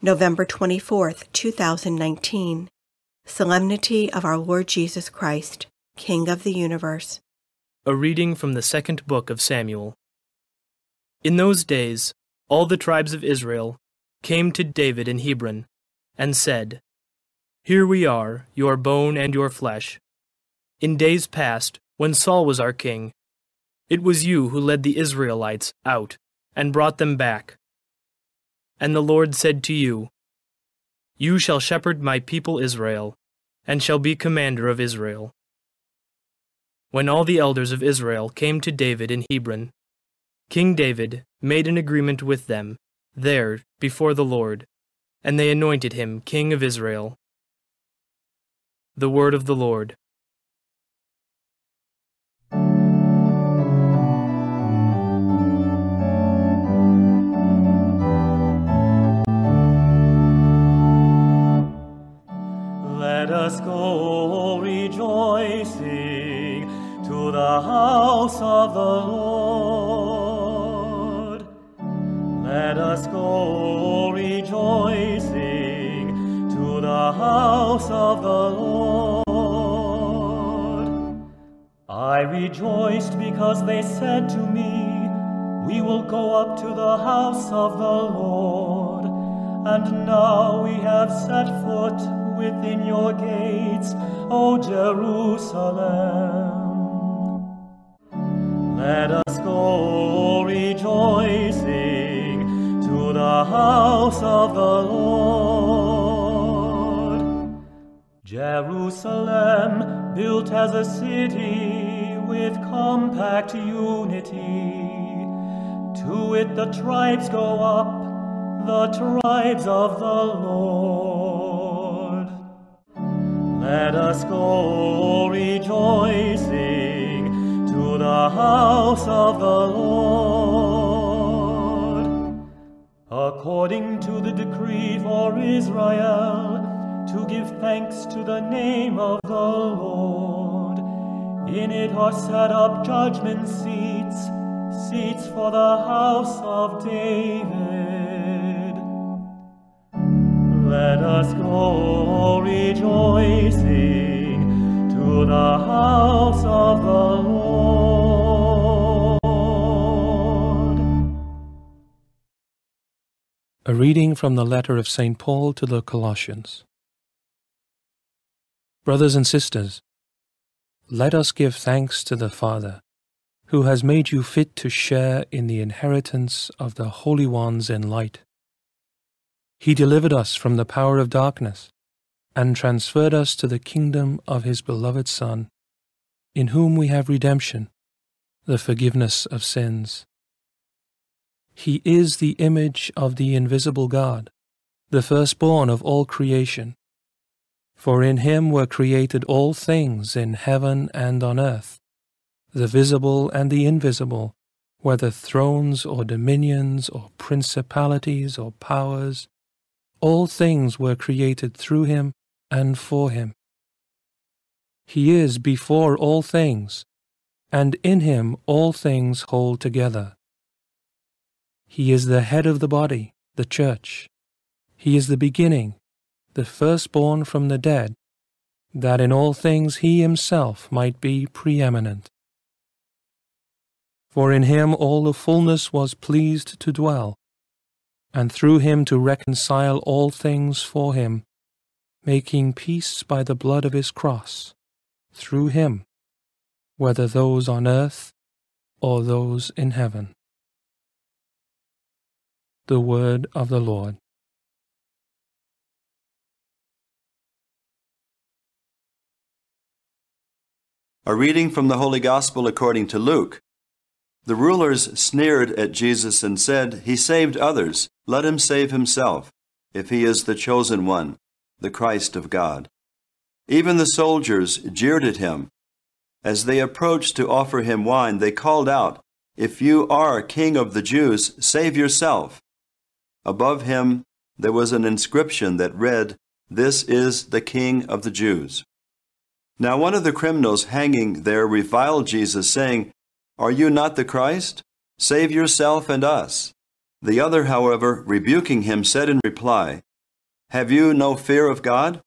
November 24th, 2019. Solemnity of our Lord Jesus Christ, King of the universe. A reading from the second book of Samuel. In those days, all the tribes of Israel came to David in Hebron, and said, "Here we are, your bone and your flesh. In days past, when Saul was our king, it was you who led the Israelites out and brought them back. And the Lord said to you, 'You shall shepherd my people Israel, and shall be commander of Israel.' When all the elders of Israel came to David in Hebron, King David made an agreement with them there before the Lord, and they anointed him king of Israel." The word of the Lord. Let us go rejoicing to the house of the Lord. Let us go rejoicing to the house of the Lord. I rejoiced because they said to me, "We will go up to the house of the Lord." And now we have set foot within your gates, O Jerusalem. Let us go rejoicing to the house of the Lord. Jerusalem, built as a city with compact unity, to it the tribes go up, the tribes of the Lord. Let us go rejoicing to the house of the Lord. According to the decree for Israel, to give thanks to the name of the Lord. In it are set up judgment seats, seats for the house of David. Let us go rejoicing to the house of the Lord. A reading from the letter of St. Paul to the Colossians. Brothers and sisters, let us give thanks to the Father, who has made you fit to share in the inheritance of the holy ones in light. He delivered us from the power of darkness and transferred us to the kingdom of his beloved Son, in whom we have redemption, the forgiveness of sins. He is the image of the invisible God, the firstborn of all creation. For in him were created all things in heaven and on earth, the visible and the invisible, whether thrones or dominions or principalities or powers. All things were created through him and for him. He is before all things, and in him all things hold together. He is the head of the body, the church. He is the beginning, the firstborn from the dead, that in all things he himself might be preeminent. For in him all the fullness was pleased to dwell, and through him to reconcile all things for him, making peace by the blood of his cross, through him, whether those on earth or those in heaven. The word of the Lord. A reading from the Holy Gospel according to Luke. The rulers sneered at Jesus and said, "He saved others. Let him save himself, if he is the chosen one, the Christ of God." Even the soldiers jeered at him. As they approached to offer him wine, they called out, "If you are King of the Jews, save yourself." Above him there was an inscription that read, "This is the King of the Jews." Now one of the criminals hanging there reviled Jesus, saying, "Are you not the Christ? Save yourself and us." The other, however, rebuking him, said in reply, Have you no fear of God?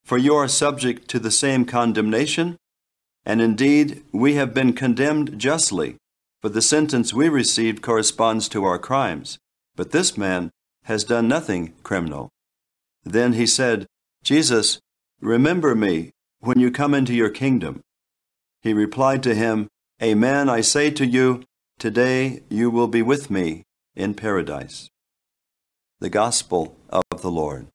For you are subject to the same condemnation. And indeed, we have been condemned justly, for the sentence we received corresponds to our crimes. But this man has done nothing criminal." Then he said, "Jesus, remember me when you come into your kingdom." He replied to him, "Amen, I say to you, today you will be with me in paradise." The Gospel of the Lord.